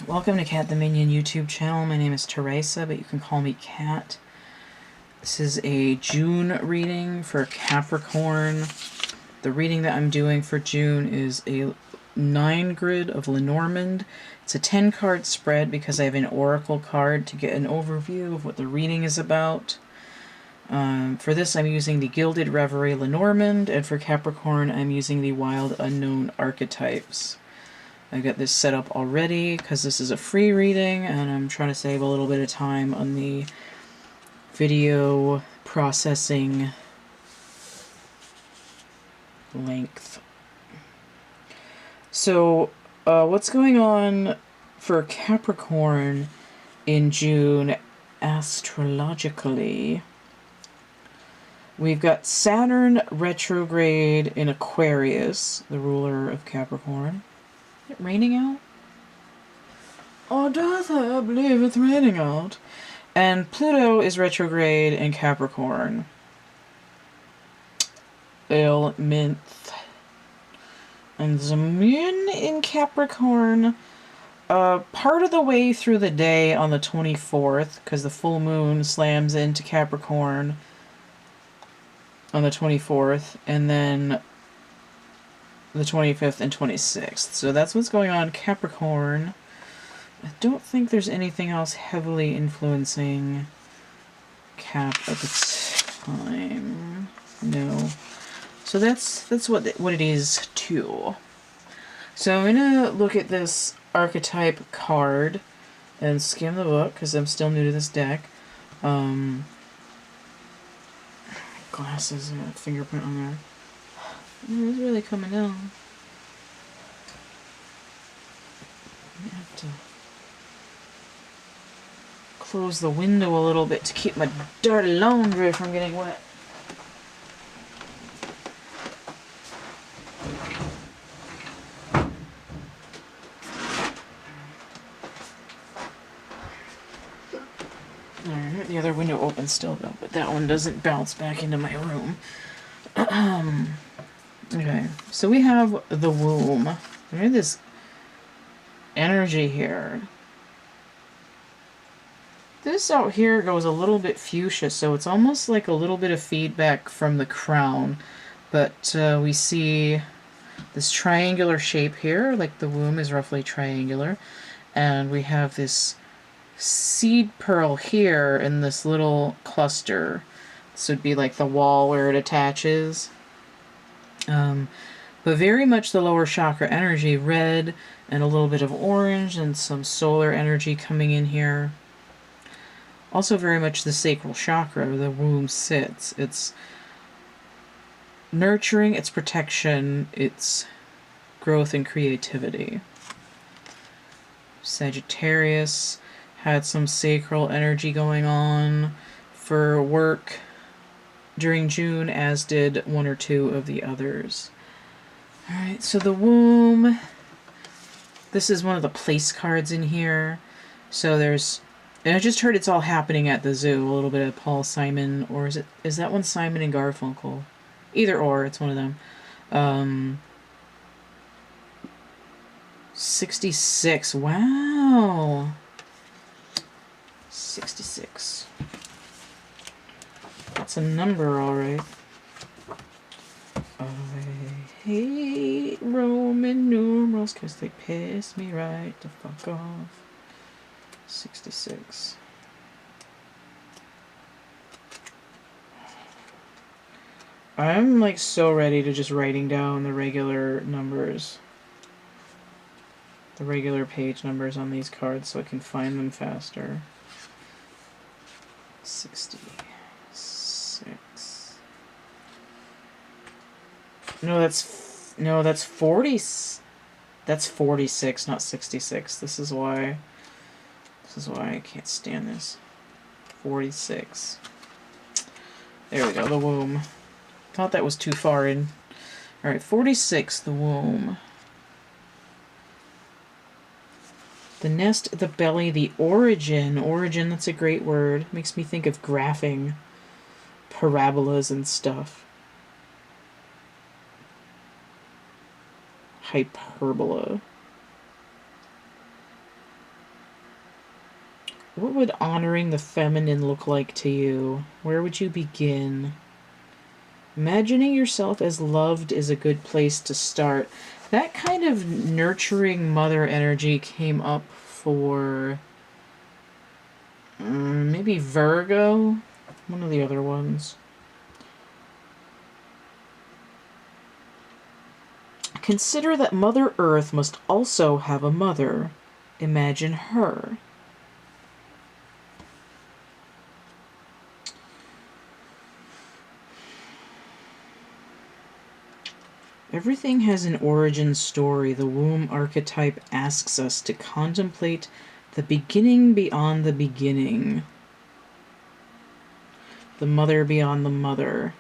Welcome to CATtheMinion YouTube channel. My name is Teresa, but you can call me Cat. This is a June reading for Capricorn. The reading that I'm doing for June is a 9 grid of Lenormand. It's a 10 card spread because I have an oracle card to get an overview of what the reading is about. For this I'm using the Gilded Reverie Lenormand, and for Capricorn I'm using the Wild Unknown Archetypes. I got this set up already because this is a free reading and I'm trying to save a little bit of time on the video processing length. So, what's going on for Capricorn in June astrologically? We've got Saturn retrograde in Aquarius, the ruler of Capricorn. Is it raining out? Oh, does I believe it's raining out? And Pluto is retrograde in Capricorn. Mint. And the moon in Capricorn, part of the way through the day on the 24th, because the full moon slams into Capricorn on the 24th, and then the 25th and 26th. So that's what's going on in Capricorn. I don't think there's anything else heavily influencing Cap at the time. No. So that's what it is too. So I'm gonna look at this archetype card and skim the book because I'm still new to this deck. Glasses and a fingerprint on there. It's really coming down. I have to close the window a little bit to keep my dirty laundry from getting wet. Alright, the other window opens still though, but that one doesn't bounce back into my room. Okay, so we have the womb. Look at this energy here. This out here goes a little bit fuchsia, so it's almost like a little bit of feedback from the crown. But we see this triangular shape here, like the womb is roughly triangular. And we have this seed pearl here in this little cluster. This would be like the wall where it attaches. But very much the lower chakra energy, red and a little bit of orange and some solar energy coming in here. Also very much the sacral chakra where the womb sits. It's nurturing, it's protection, it's growth and creativity. Sagittarius had some sacral energy going on for work during June, as did one or two of the others. Alright, so the womb. This is one of the place cards in here. So there's... And I just heard it's all happening at the zoo. A little bit of Paul Simon, or is that one Simon and Garfunkel? Either or, it's one of them. 66. Wow. 66. That's a number, alright. I hate Roman numerals because they piss me right the fuck off. 66. I'm like so ready to just writing down the regular numbers. The regular page numbers on these cards so I can find them faster. 66. No, that's 40. That's 46, not 66. This is why I can't stand this. 46. There we go, the womb. Thought that was too far in. Alright, 46, the womb. The nest, the belly, the origin. Origin, that's a great word. Makes me think of graphing parabolas and stuff. Hyperbola. what would honoring the feminine look like to you? Where would you begin? Imagining yourself as loved is a good place to start. That kind of nurturing mother energy came up for maybe Virgo, one of the other ones. Consider that Mother Earth must also have a mother. Imagine her. Everything has an origin story. The womb archetype asks us to contemplate the beginning beyond the beginning. The mother beyond the mother.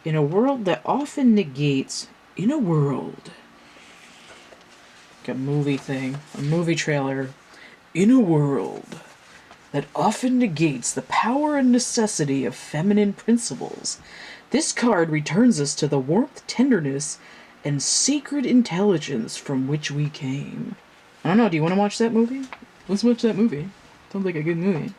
In a world that often negates... In a world... Like a movie thing. A movie trailer. In a world that often negates the power and necessity of feminine principles, this card returns us to the warmth, tenderness, and sacred intelligence from which we came. I don't know, do you want to watch that movie? Let's watch that movie. Sounds like a good movie.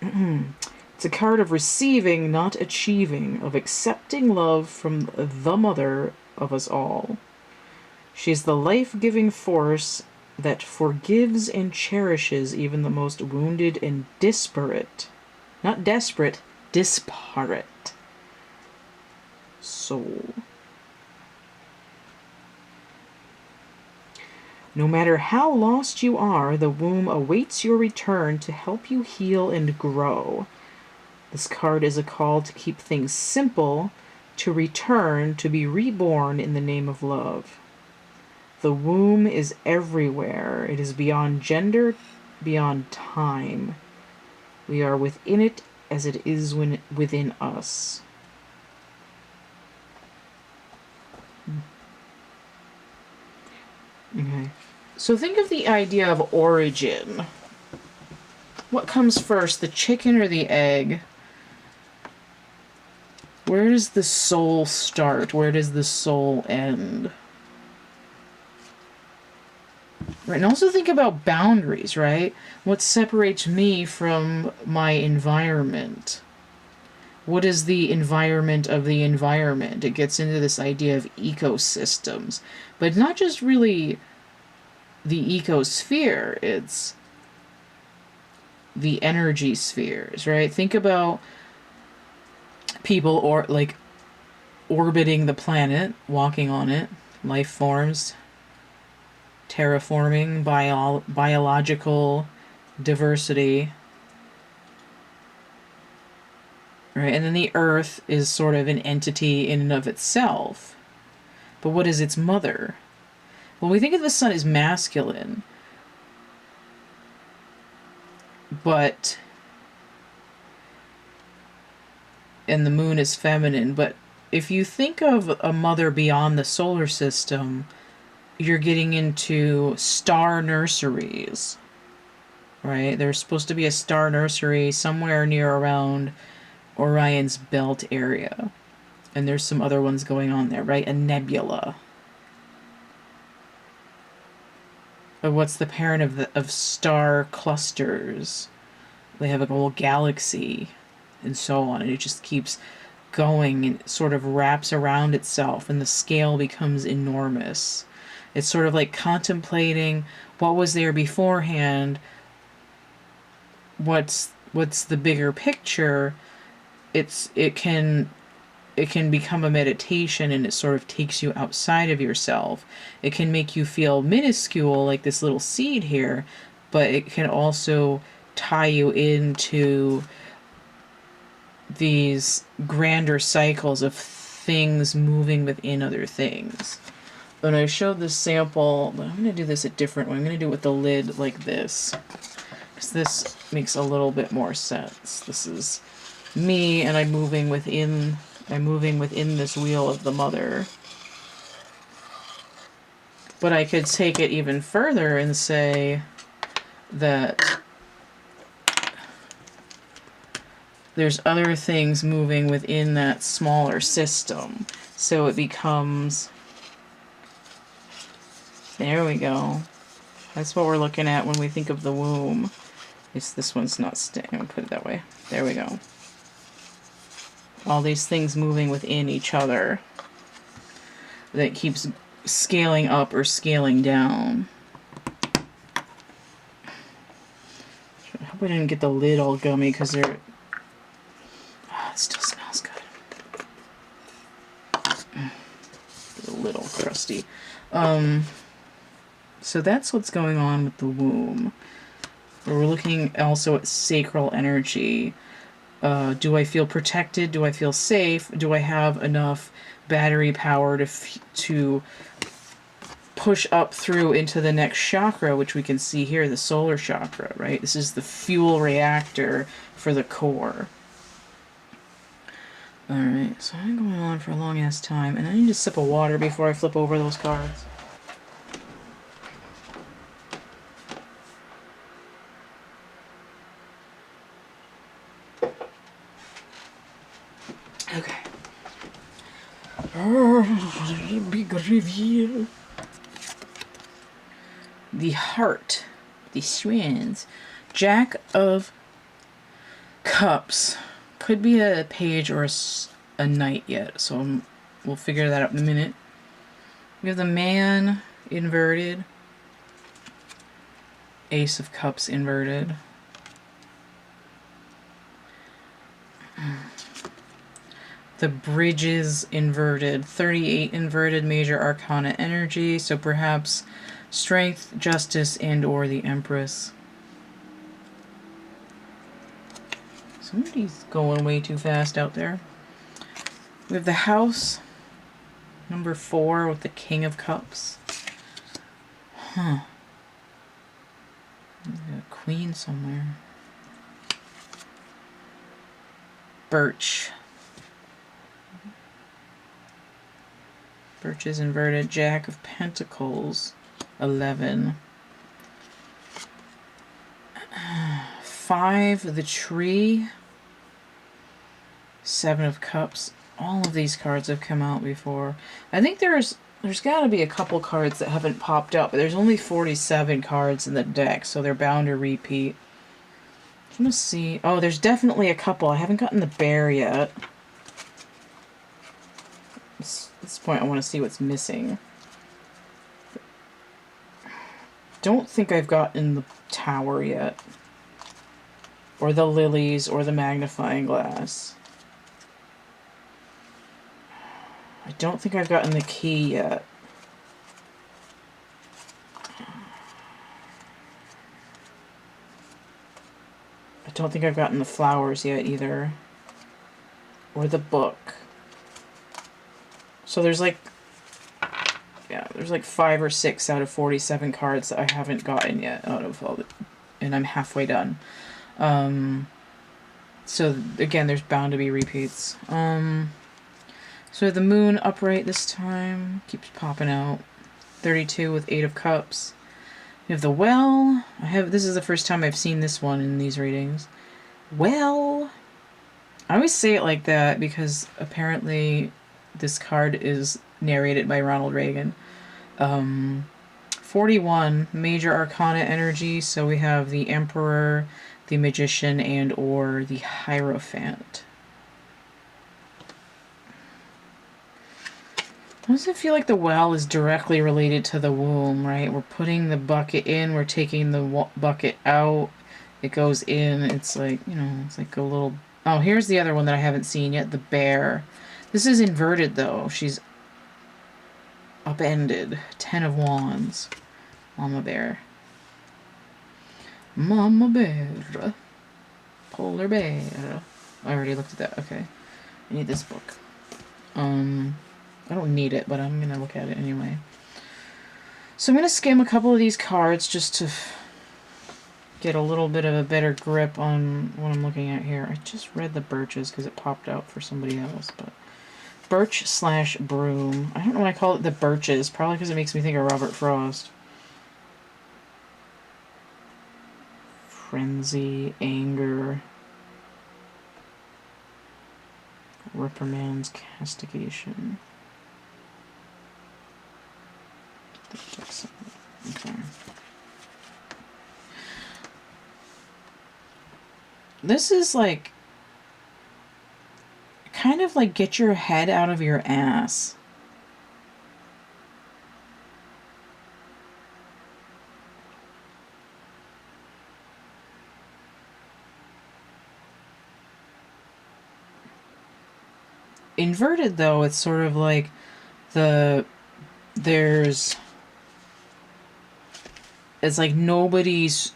It's a card of receiving, not achieving, of accepting love from the mother of us all. She's the life-giving force that forgives and cherishes even the most wounded and disparate. Not desperate, disparate soul. No matter how lost you are, the womb awaits your return to help you heal and grow. This card is a call to keep things simple, to return, to be reborn in the name of love. The womb is everywhere. It is beyond gender, beyond time. We are within it as it is within us. Okay. So think of the idea of origin. What comes first, the chicken or the egg? Where does the soul start? Where does the soul end? Right, and also think about boundaries, right? What separates me from my environment? What is the environment of the environment? It gets into this idea of ecosystems. But not just really the ecosphere, it's the energy spheres, right? Think about people orbiting the planet, walking on it, life forms, terraforming, biological diversity, right? And then the earth is sort of an entity in and of itself. But what is its mother? Well, we think of the sun as masculine, and the moon is feminine, but if you think of a mother beyond the solar system, you're getting into star nurseries, right? There's supposed to be a star nursery somewhere near around Orion's belt area. And there's some other ones going on there, right? A nebula. But what's the parent of star clusters? They have a whole galaxy and so on. And it just keeps going and sort of wraps around itself and the scale becomes enormous. It's sort of like contemplating what was there beforehand, what's the bigger picture. It can become a meditation, and it sort of takes you outside of yourself. It can make you feel minuscule, like this little seed here, but it can also tie you into these grander cycles of things moving within other things. When I showed this sample, but I'm going to do this a different way. I'm going to do it with the lid like this, because this makes a little bit more sense. This is me, and I'm moving within this wheel of the mother. But I could take it even further and say that there's other things moving within that smaller system. So it becomes There we go. That's what we're looking at when we think of the womb. This one's not staying. I'm gonna put it that way. There we go. All these things moving within each other that keeps scaling up or scaling down. I hope I didn't get the lid all gummy because they're... Oh, it still smells good. A little crusty. So that's what's going on with the womb. We're looking also at sacral energy. Do I feel protected? Do I feel safe? Do I have enough battery power to push up through into the next chakra, which we can see here, the solar chakra, right? This is the fuel reactor for the core. Alright, so I'm going on for a long-ass time, and I need a sip of water before I flip over those cards. Okay. Big reveal. The heart. The strands. Jack of Cups. Could be a page or a knight yet, so we'll figure that out in a minute. We have the man inverted. Ace of Cups inverted. The bridges inverted. 38 inverted major arcana energy, so perhaps strength, justice, and or the Empress. Somebody's going way too fast out there. We have the house, number 4, with the King of Cups. Huh. There's a queen somewhere. Birch. Birch is inverted. Jack of Pentacles, 11. 5, the tree. 7 of Cups. All of these cards have come out before. I think there's got to be a couple cards that haven't popped up, but there's only 47 cards in the deck, so they're bound to repeat. I'm gonna see. Oh, there's definitely a couple. I haven't gotten the bear yet. At this point, I want to see what's missing. Don't think I've gotten the tower yet. Or the lilies, or the magnifying glass. I don't think I've gotten the key yet. I don't think I've gotten the flowers yet either. Or the book. So there's like... Yeah, there's like 5 or 6 out of 47 cards that I haven't gotten yet out of all the... And I'm halfway done. So again, there's bound to be repeats. So the moon upright this time. Keeps popping out. 32 with 8 of Cups. We have the well. This is the first time I've seen this one in these readings. Well. I always say it like that because apparently this card is narrated by Ronald Reagan. 41 major arcana energy. So we have the Emperor, the Magician, and or the Hierophant. Does it feel like the well is directly related to the womb, right? We're putting the bucket in, we're taking the bucket out, it goes in, it's like, you know, it's like a little... Oh, here's the other one that I haven't seen yet, the bear. This is inverted, though. She's upended. 10 of Wands. Mama bear. Mama bear. Polar bear. I already looked at that. Okay. I need this book. I don't need it, but I'm going to look at it anyway. So I'm going to skim a couple of these cards just to get a little bit of a better grip on what I'm looking at here. I just read the birches because it popped out for somebody else, but birch / broom. I don't know why I call it the birches. Probably because it makes me think of Robert Frost. Frenzy, anger, reprimands, castigation. Okay. This is like, kind of like get your head out of your ass. Inverted, though, it's sort of like it's like nobody's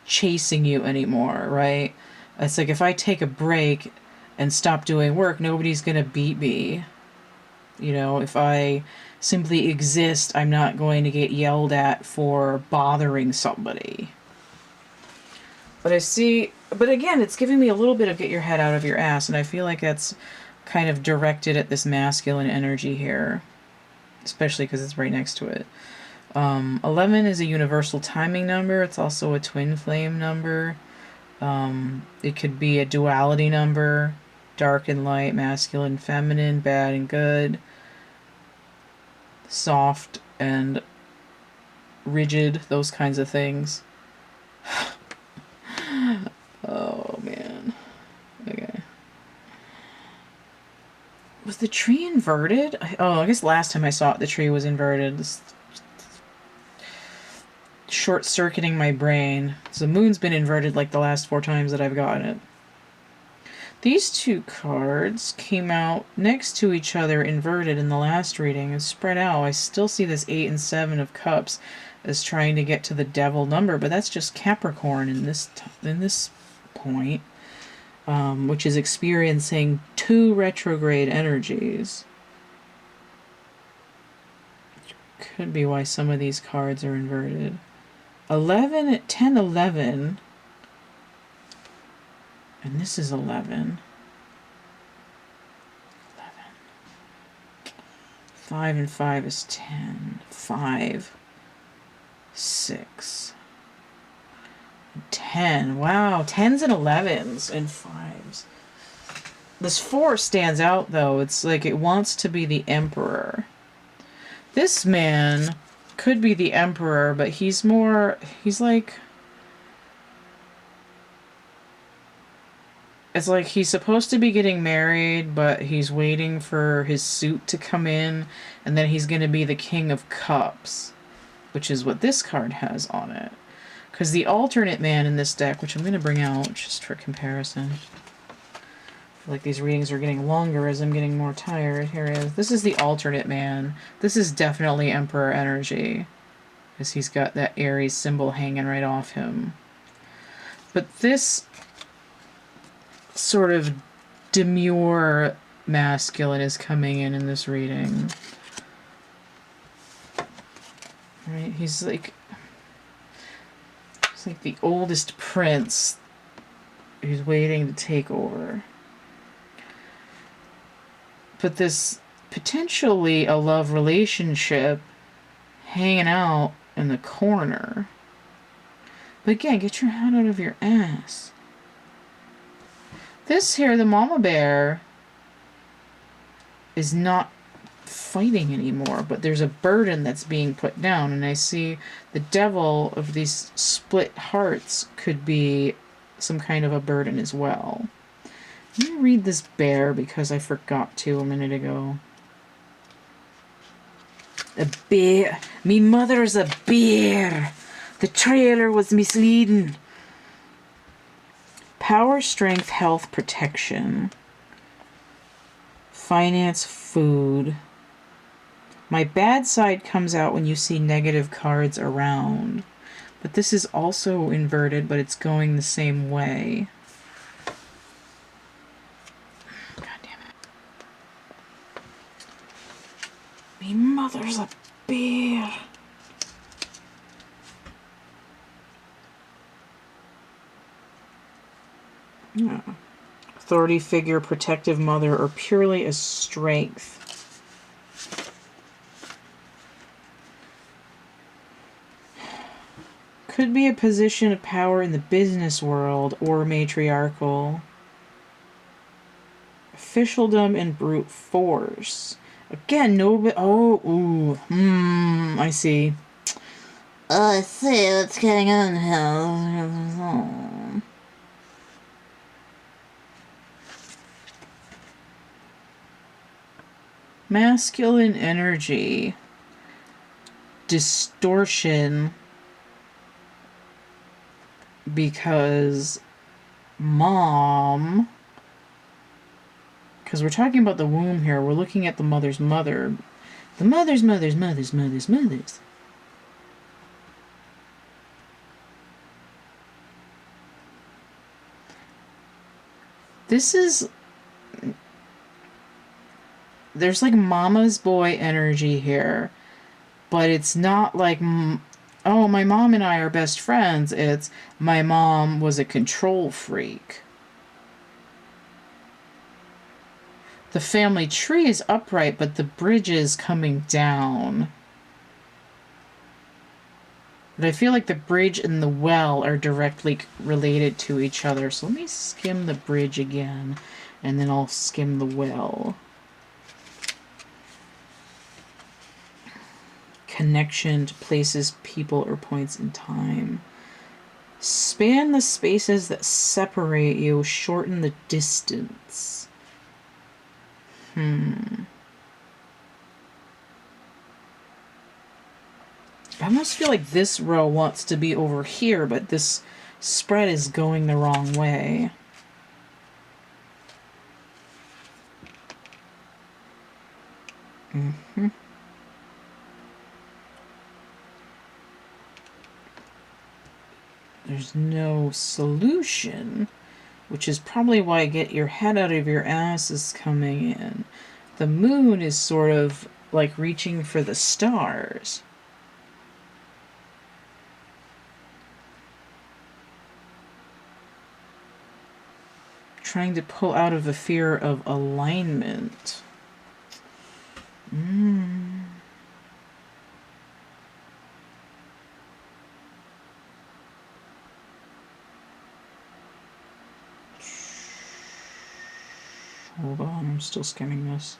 chasing you anymore, right? It's like if I take a break and stop doing work, nobody's gonna beat me. You know, if I simply exist, I'm not going to get yelled at for bothering somebody. But again, it's giving me a little bit of get your head out of your ass, and I feel like that's kind of directed at this masculine energy here, especially because it's right next to it. 11 is a universal timing number. It's also a twin flame number. It could be a duality number, dark and light, masculine, feminine, bad and good, soft and rigid, those kinds of things. Oh, man. Okay. Was the tree inverted? I guess last time I saw it, the tree was inverted. This short-circuiting my brain. So the moon's been inverted like the last 4 times that I've gotten it. These 2 cards came out next to each other inverted in the last reading and spread out. I still see this 8 and 7 of cups as trying to get to the devil number, but that's just Capricorn in this point, which is experiencing 2 retrograde energies. Could be why some of these cards are inverted. 10, 11. And this is 11. 5 and 5 is 10. 5. 6. 10. Wow. 10s and 11s and 5s. This 4 stands out, though. It's like it wants to be the emperor. This man could be the emperor, but he's like... It's like he's supposed to be getting married, but he's waiting for his suit to come in, and then he's going to be the King of Cups, which is what this card has on it. Because the alternate man in this deck, which I'm going to bring out just for comparison. I feel like these readings are getting longer as I'm getting more tired. Here it is. This is the alternate man. This is definitely Emperor energy, because he's got that Aries symbol hanging right off him. But this sort of demure masculine is coming in this reading. Right? He's like the oldest prince who's waiting to take over. But this potentially a love relationship hanging out in the corner. But again, get your head out of your ass. This here, the mama bear, is not fighting anymore, but there's a burden that's being put down, and I see the devil of these split hearts could be some kind of a burden as well. Let me read this bear because I forgot to a minute ago. A bear. Me mother's a bear. The trailer was misleading. Power, strength, health, protection. Finance, food. My bad side comes out when you see negative cards around. But this is also inverted, but it's going the same way. God damn it. Me mother's a bear. Yeah. Authority figure, protective mother, or purely as strength. Could be a position of power in the business world or matriarchal. Officialdom and brute force. Again, no... I see. Oh, I see what's going on here. Masculine energy. Distortion. Because mom... Because we're talking about the womb here. We're looking at the mother's mother. The mother's mother's mother's mother's mother's. This is... There's like mama's boy energy here. But it's not like, oh, my mom and I are best friends. It's, my mom was a control freak. The family tree is upright, but the bridge is coming down. But I feel like the bridge and the well are directly related to each other. So let me skim the bridge again, and then I'll skim the well. Connection to places, people, or points in time. Span the spaces that separate you, shorten the distance. I almost feel like this row wants to be over here, but this spread is going the wrong way. There's no solution, which is probably why get your head out of your ass is coming in. The moon is sort of like reaching for the stars. Trying to pull out of the fear of alignment. Hold on, I'm still skimming this.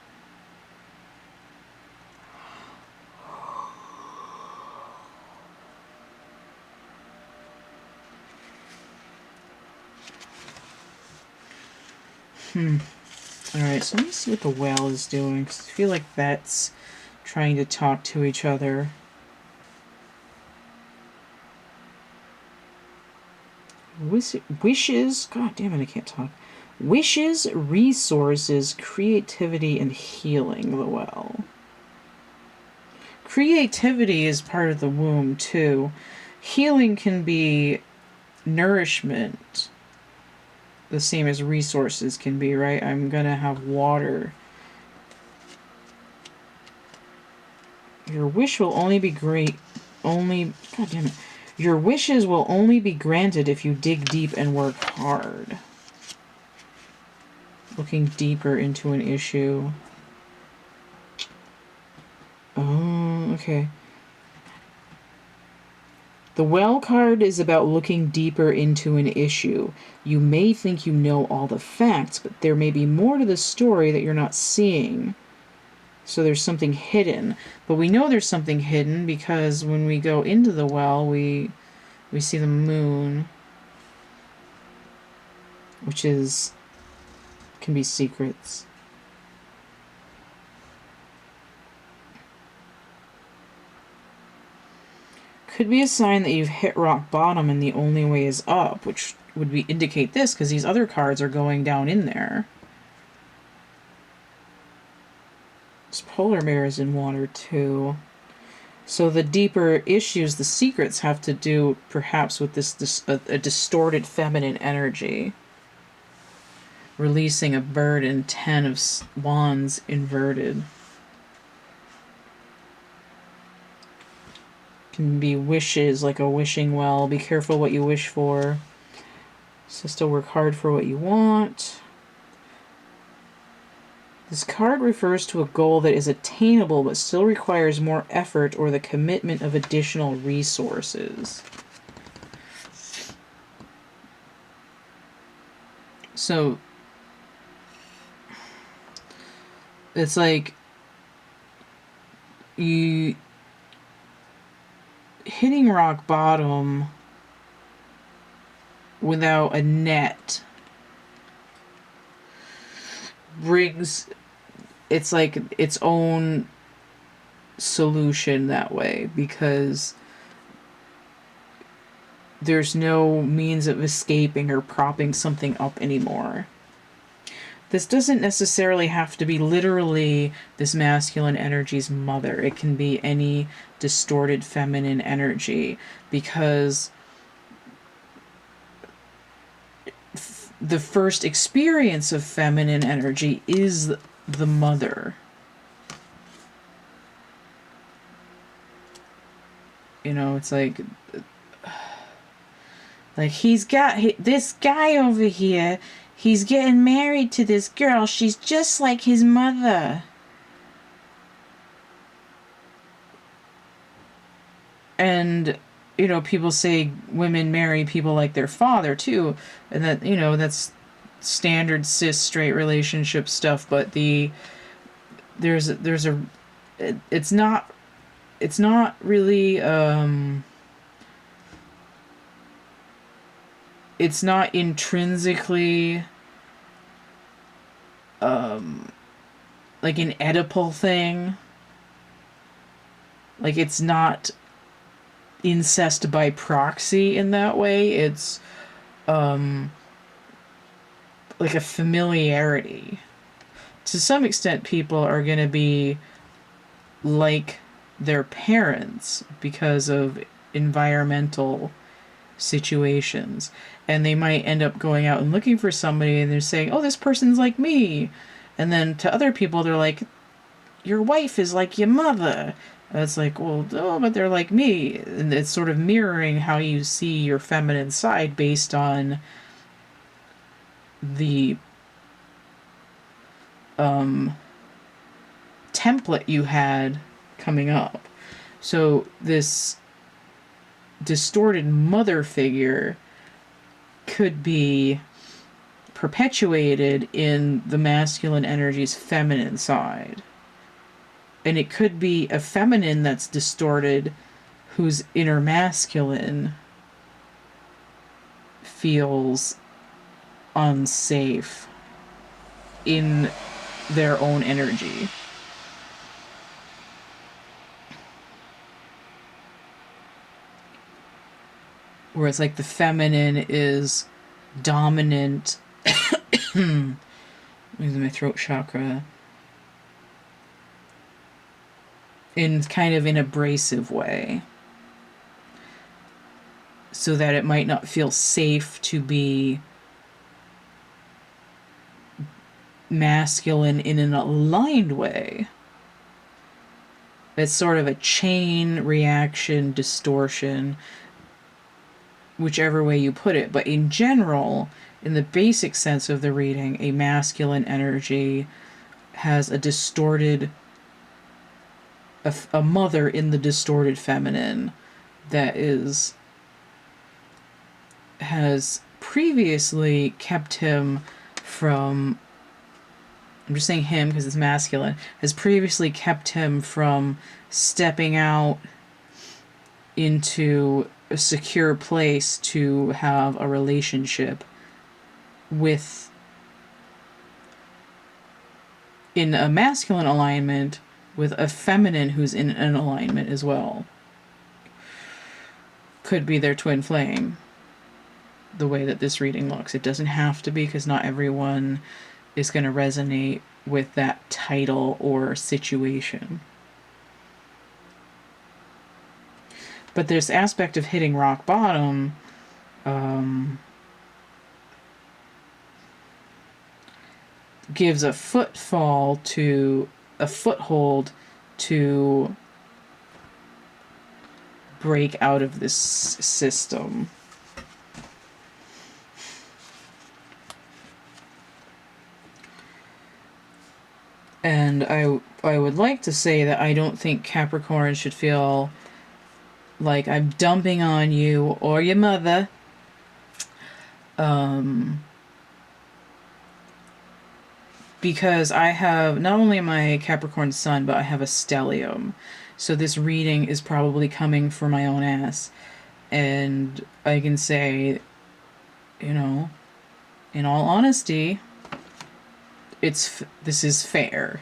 Alright, so let me see what the whale is doing, because I feel like that's trying to talk to each other. Wishes, god damn it, I can't talk. Wishes, resources, creativity, and healing, the well. Creativity is part of the womb, too. Healing can be nourishment. The same as resources can be, right? I'm gonna have water. Your wish will only be god damn it. Your wishes will only be granted if you dig deep and work hard. Looking deeper into an issue. Oh, okay. The well card is about looking deeper into an issue. You may think you know all the facts, but there may be more to the story that you're not seeing. So there's something hidden. But we know there's something hidden because when we go into the well, we see the moon, which can be secrets. Could be a sign that you've hit rock bottom and the only way is up, which would indicate this because these other cards are going down in there. This polar bear is in water too. So the deeper issues, the secrets, have to do perhaps with a distorted feminine energy. Releasing a bird and 10 of wands inverted. Can be wishes, like a wishing well. Be careful what you wish for. So still work hard for what you want. This card refers to a goal that is attainable but still requires more effort or the commitment of additional resources. So it's like hitting rock bottom without a net brings, it's like its own solution that way, because there's no means of escaping or propping something up anymore. This doesn't necessarily have to be literally this masculine energy's mother. It can be any distorted feminine energy, because the first experience of feminine energy is the mother. You know, it's like he's got this guy over here, he's getting married to this girl, she's just like his mother. And, you know, people say women marry people like their father too, and that, you know, that's standard cis straight relationship stuff, but there's a it's not really it's not intrinsically like an Oedipal thing. Like, it's not incest by proxy in that way. It's like a familiarity. To some extent, people are going to be like their parents because of environmental situations, and they might end up going out and looking for somebody, and they're saying, oh, this person's like me, and then to other people they're like, your wife is like your mother. And it's like, well, oh, but they're like me. And it's sort of mirroring how you see your feminine side based on the template you had coming up. So this distorted mother figure could be perpetuated in the masculine energy's feminine side. And it could be a feminine that's distorted whose inner masculine feels unsafe in their own energy. Where it's like the feminine is dominant. Losing my throat chakra. In kind of an abrasive way. So that it might not feel safe to be masculine in an aligned way. It's sort of a chain reaction distortion, whichever way you put it. But in general, in the basic sense of the reading, a masculine energy has a distorted, a mother in the distorted feminine that has previously kept him from, I'm just saying him because it's masculine, has previously kept him from stepping out into a secure place to have a relationship with, in a masculine alignment, with a feminine who's in an alignment as well. Could be their twin flame, the way that this reading looks. It doesn't have to be, because not everyone is going to resonate with that title or situation. But this aspect of hitting rock bottom gives a foothold to break out of this system. And I would like to say that I don't think Capricorn should feel like I'm dumping on you or your mother. Because I have, not only am I a Capricorn sun, but I have a stellium. So this reading is probably coming for my own ass. And I can say, you know, in all honesty, this is fair.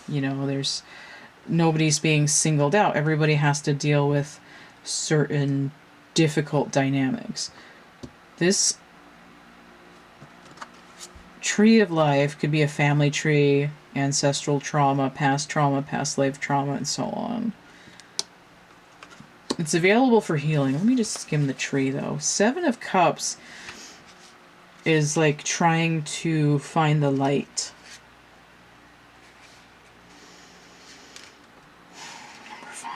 You know, there's nobody's being singled out. Everybody has to deal with certain difficult dynamics. This tree of life could be a family tree, ancestral trauma, past life trauma, and so on. It's available for healing. Let me just skim the tree, though. 7 of Cups is like trying to find the light. Number 5.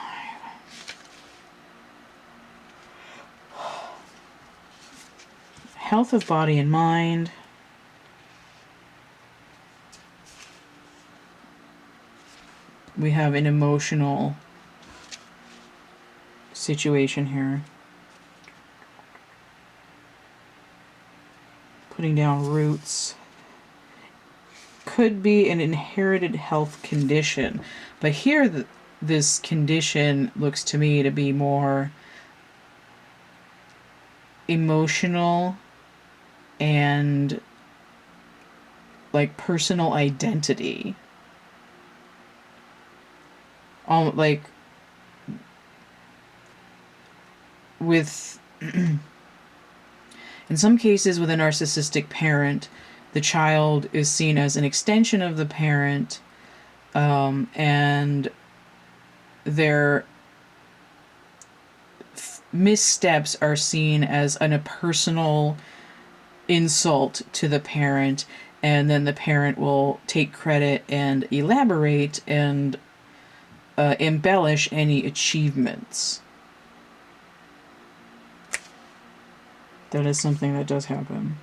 Health of body and mind. We have an emotional situation here. Putting down roots. Could be an inherited health condition. But here, this condition looks to me to be more emotional and like personal identity. Like with in some cases with a narcissistic parent, the child is seen as an extension of the parent, and their missteps are seen as a personal insult to the parent, and then the parent will take credit and elaborate and embellish any achievements. That is something that does happen.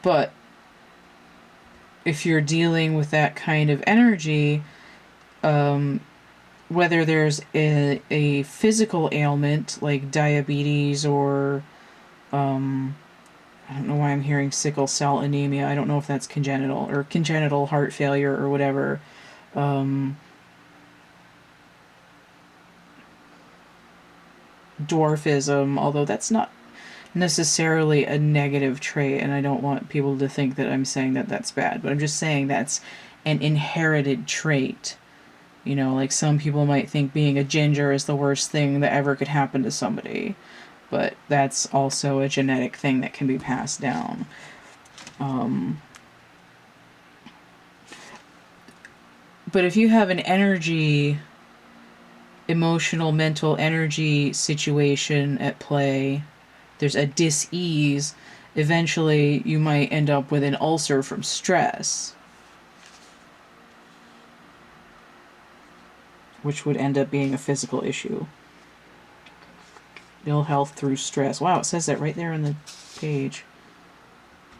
But if you're dealing with that kind of energy, whether there's a physical ailment like diabetes or I don't know why I'm hearing sickle cell anemia. I don't know if that's congenital or congenital heart failure or whatever. Dwarfism, although that's not necessarily a negative trait, and I don't want people to think that I'm saying that that's bad, but I'm just saying that's an inherited trait. You know, like some people might think being a ginger is the worst thing that ever could happen to somebody, but that's also a genetic thing that can be passed down. But if you have an emotional, mental energy situation at play, there's a dis-ease, eventually you might end up with an ulcer from stress, which would end up being a physical issue. Ill health through stress. Wow, it says that right there on the page.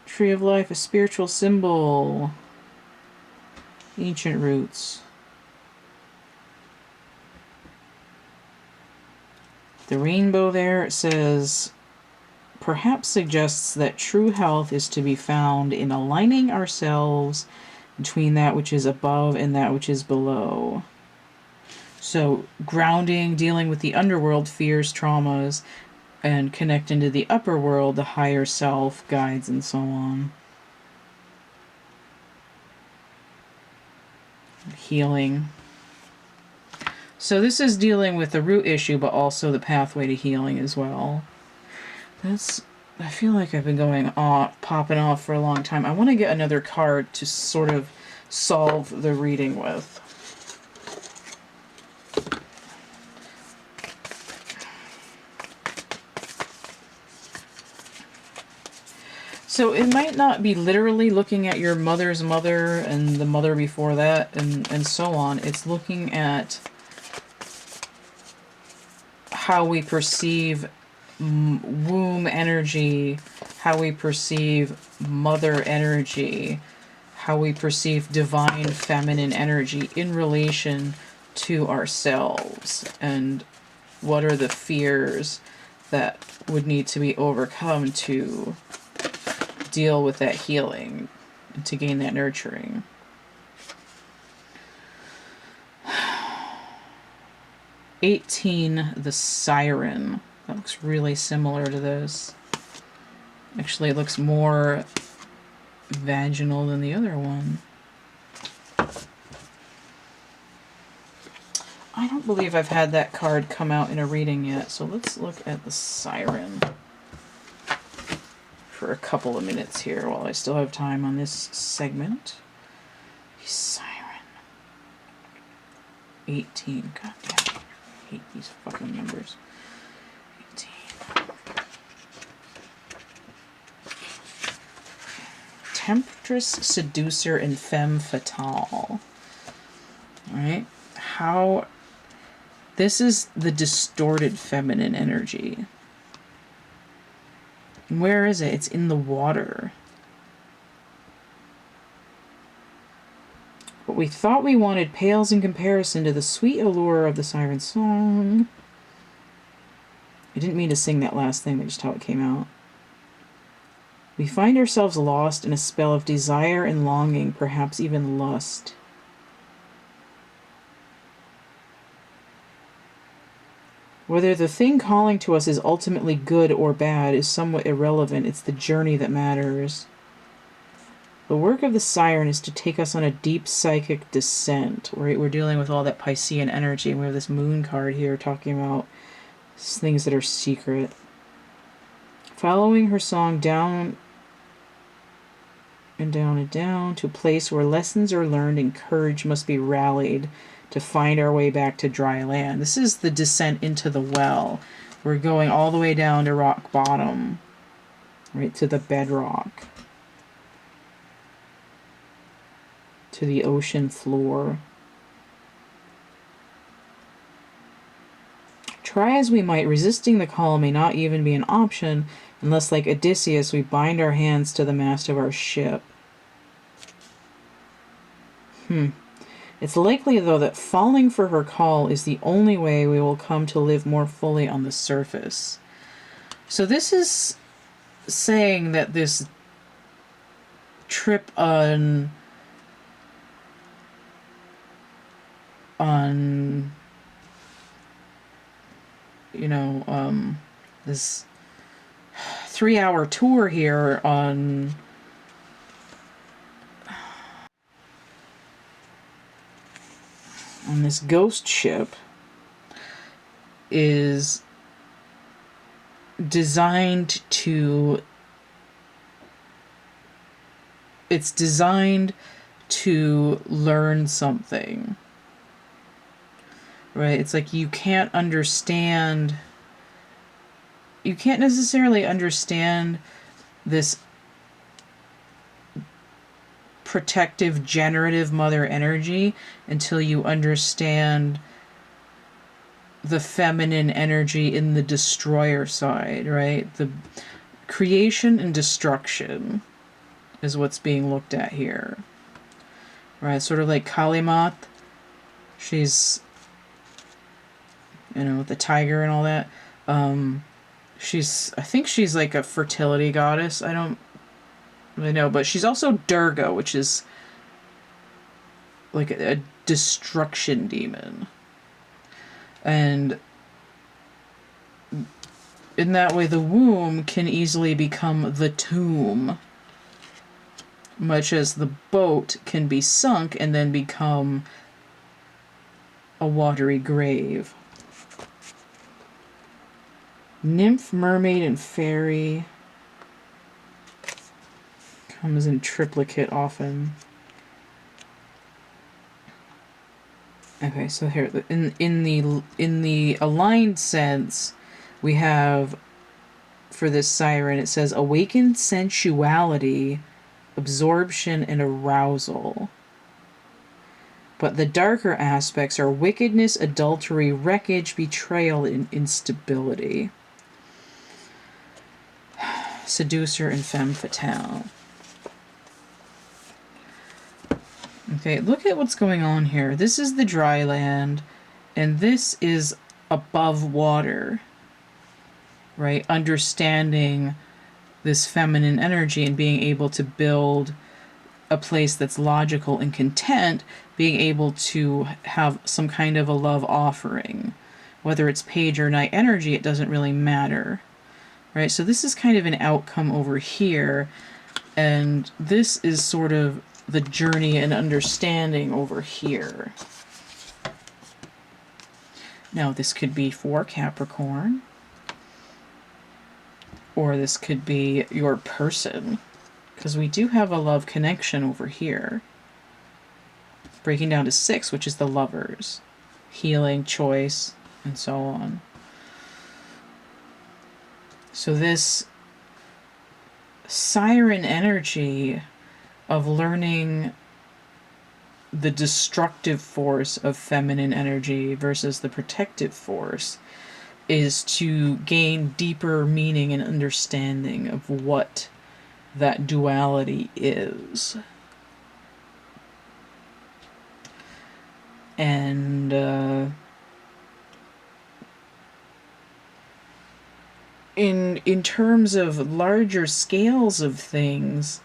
Tree of Life, a spiritual symbol. Ancient roots. The rainbow there, it says, perhaps suggests that true health is to be found in aligning ourselves between that which is above and that which is below. So grounding, dealing with the underworld fears, traumas, and connecting to the upper world, the higher self, guides, and so on. Healing. So this is dealing with the root issue, but also the pathway to healing as well. I feel like I've been popping off for a long time. I want to get another card to sort of solve the reading with. So it might not be literally looking at your mother's mother and the mother before that and so on. It's looking at how we perceive womb energy, how we perceive mother energy, how we perceive divine feminine energy in relation to ourselves, and what are the fears that would need to be overcome to deal with that healing and to gain that nurturing. (18) The Siren. That looks really similar to this. Actually, it looks more vaginal than the other one. I don't believe I've had that card come out in a reading yet, so let's look at the Siren for a couple of minutes here while I still have time on this segment. Siren. 18. God damn. I hate these fucking numbers. 18. Temptress, Seducer, and Femme Fatale. Alright. How... This is the distorted feminine energy. Where is it? It's in the water. What we thought we wanted pales in comparison to the sweet allure of the siren song. I didn't mean to sing that last thing, that's just how it came out. We find ourselves lost in a spell of desire and longing, perhaps even lust. Whether the thing calling to us is ultimately good or bad is somewhat irrelevant. It's the journey that matters. The work of the siren is to take us on a deep psychic descent. We're dealing with all that Piscean energy, and we have this moon card here talking about things that are secret. Following her song down and down and down to a place where lessons are learned and courage must be rallied to find our way back to dry land. This is the descent into the well. We're going all the way down to rock bottom, right to the bedrock, to the ocean floor. Try as we might, resisting the call may not even be an option unless, like Odysseus, we bind our hands to the mast of our ship. It's likely, though, that falling for her call is the only way we will come to live more fully on the surface. So this is saying that this trip on this 3-hour tour here on this ghost ship is designed to learn something, right? It's like you can't necessarily understand this protective, generative mother energy until you understand the feminine energy in the destroyer side, right? The creation and destruction is what's being looked at here, right? Sort of like Kalimat. She's, the tiger and all that. I think she's like a fertility goddess. I don't really know, but she's also Durga, which is like a destruction demon. And in that way, the womb can easily become the tomb, much as the boat can be sunk and then become a watery grave. Nymph, mermaid, and fairy comes in triplicate often. Okay, so here in the aligned sense, we have for this siren, it says awakened sensuality, absorption, and arousal. But the darker aspects are wickedness, adultery, wreckage, betrayal, and instability. Seducer and femme fatale. Okay, look at what's going on here. This is the dry land, and this is above water, right? Understanding this feminine energy and being able to build a place that's logical and content, being able to have some kind of a love offering. Whether it's page or night energy, it doesn't really matter. Right? So this is kind of an outcome over here, and this is sort of the journey and understanding over here. Now this could be for Capricorn, or this could be your person, because we do have a love connection over here. Breaking down to 6, which is the lovers. Healing, choice, and so on. So this siren energy of learning the destructive force of feminine energy versus the protective force is to gain deeper meaning and understanding of what that duality is. And in terms of larger scales of things,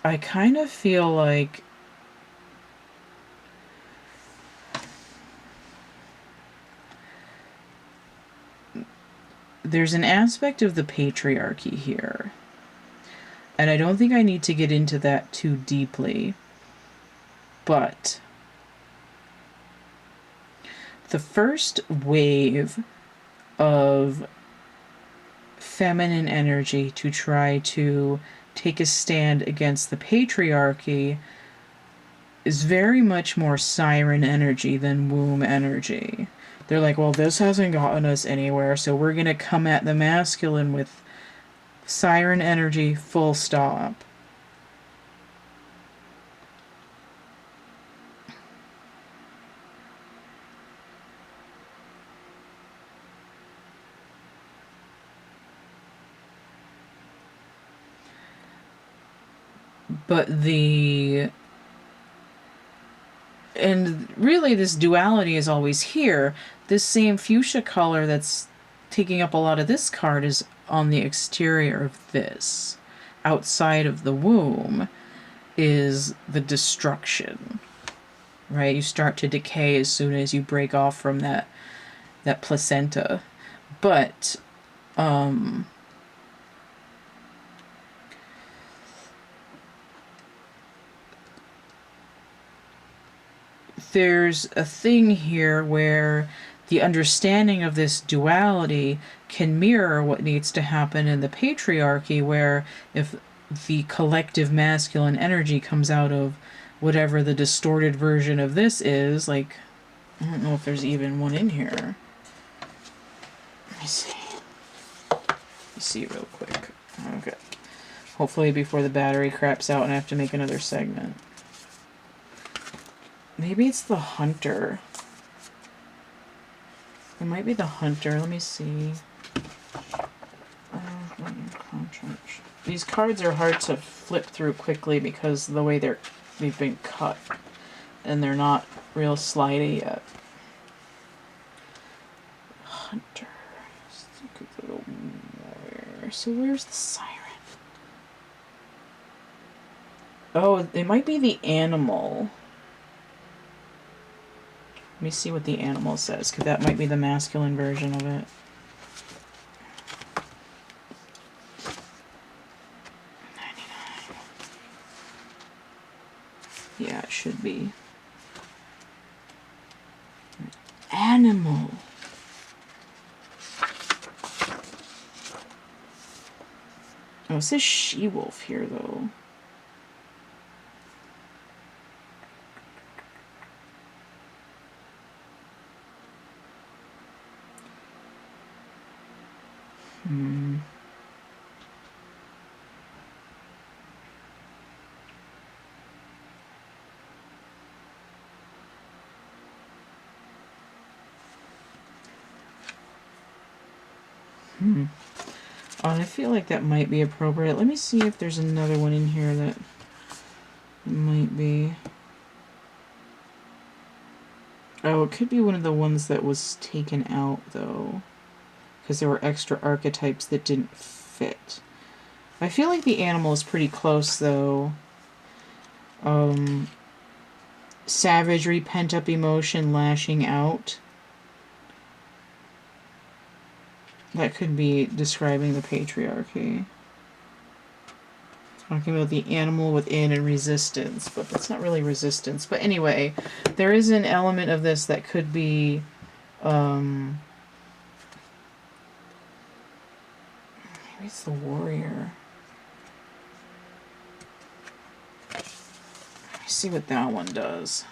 I kind of feel like there's an aspect of the patriarchy here. And I don't think I need to get into that too deeply. But the first wave of feminine energy to try to take a stand against the patriarchy is very much more siren energy than womb energy. They're like, well, this hasn't gotten us anywhere, so we're going to come at the masculine with siren energy, full stop. But and really this duality is always here. This same fuchsia color that's taking up a lot of this card is on the exterior of this. Outside of the womb is the destruction, right? You start to decay as soon as you break off from that placenta. But there's a thing here where the understanding of this duality can mirror what needs to happen in the patriarchy, where if the collective masculine energy comes out of whatever the distorted version of this is, like, I don't know if there's even one in here. Let me see. See real quick. Okay. Hopefully before the battery craps out and I have to make another segment. Maybe it's the hunter. It might be the hunter. Let me see. These cards are hard to flip through quickly because of the way they've been cut. And they're not real slidey yet. Hunter. So where's the siren? Oh, it might be the animal. Let me see what the animal says, because that might be the masculine version of it. 99. Yeah, it should be. Animal. Oh, it says she-wolf here, though. Oh, I feel like that might be appropriate. Let me see if there's another one in here that might be. Oh, it could be one of the ones that was taken out, though. because there were extra archetypes that didn't fit. I feel like the animal is pretty close, though. Savagery, pent-up emotion, lashing out. That could be describing the patriarchy. Talking about the animal within and resistance, but that's not really resistance. But anyway, there is an element of this that could be maybe it's the warrior. Let me see what that one does.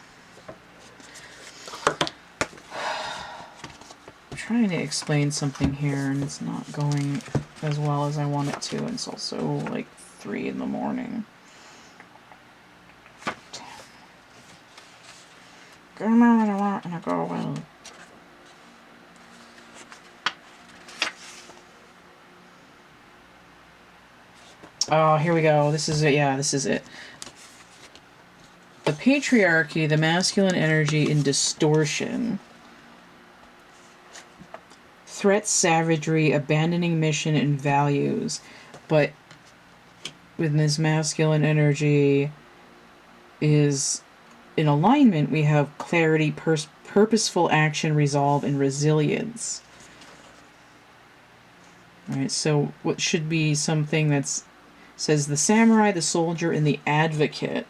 I'm trying to explain something here and it's not going as well as I want it to. And it's also like 3 in the morning. And I go well. Oh, here we go. This is it. Yeah, this is it. The patriarchy, the masculine energy in distortion. Threat, savagery, abandoning mission and values. But with this masculine energy is in alignment, we have clarity, purposeful action, resolve, and resilience. All right, so what should be something that's says the samurai, the soldier, and the advocate.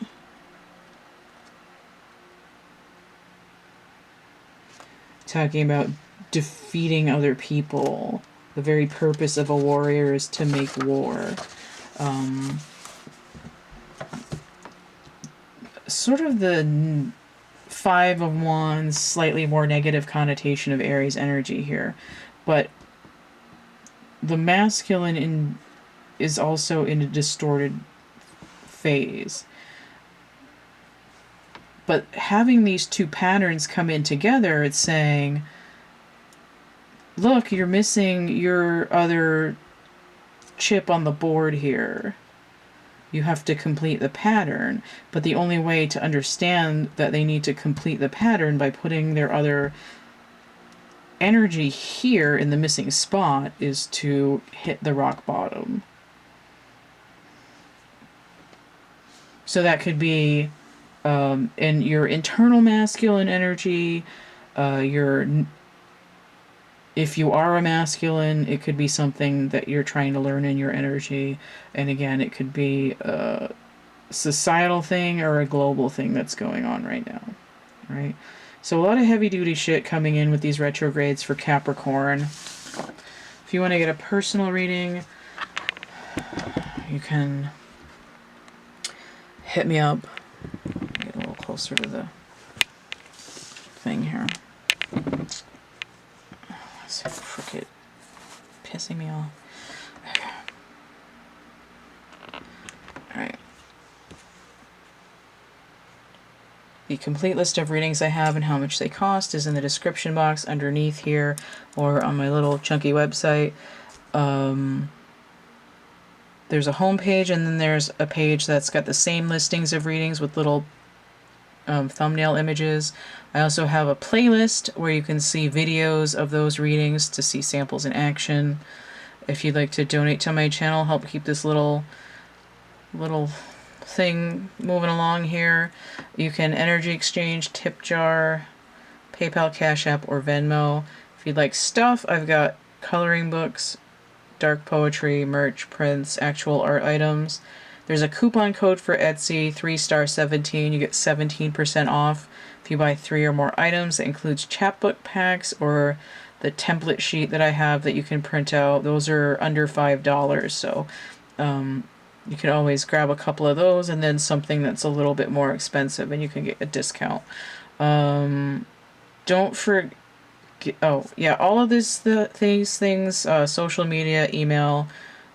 Talking about defeating other people. The very purpose of a warrior is to make war. Sort of the 5 of Wands, slightly more negative connotation of Aries energy here. But the masculine is also in a distorted phase. But having these two patterns come in together, it's saying, look, you're missing your other chip on the board here. You have to complete the pattern. But the only way to understand that they need to complete the pattern by putting their other energy here in the missing spot is to hit the rock bottom. So that could be in your internal masculine energy, if you are a masculine, it could be something that you're trying to learn in your energy. And again, it could be a societal thing or a global thing that's going on right now, right? So a lot of heavy-duty shit coming in with these retrogrades for Capricorn. If you want to get a personal reading, you can hit me up. Get a little closer to the thing here. It's frickin' pissing me off. Alright. The complete list of readings I have and how much they cost is in the description box underneath here or on my little chunky website. There's a home page and then there's a page that's got the same listings of readings with little thumbnail images. I also have a playlist where you can see videos of those readings to see samples in action. If you'd like to donate to my channel, help keep this little thing moving along here, you can energy exchange, tip jar, PayPal, Cash App, or Venmo. If you'd like stuff, I've got coloring books, dark poetry, merch, prints, actual art items. There's a coupon code for Etsy, 3star17. You get 17% off if you buy 3 or more items. That includes chapbook packs or the template sheet that I have that you can print out. Those are under $5, so you can always grab a couple of those and then something that's a little bit more expensive and you can get a discount. Don't forget, oh yeah, all of these things, social media, email,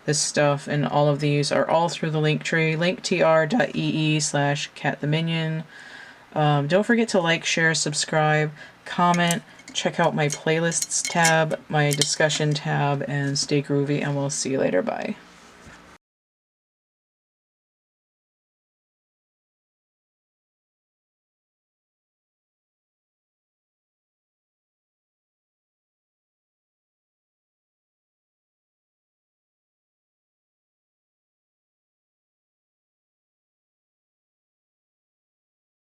this stuff, and all of these are all through the link tree, linktr.ee/CATtheMinion. Don't forget to like, share, subscribe, comment, check out my playlists tab, my discussion tab, and stay groovy, and we'll see you later. Bye.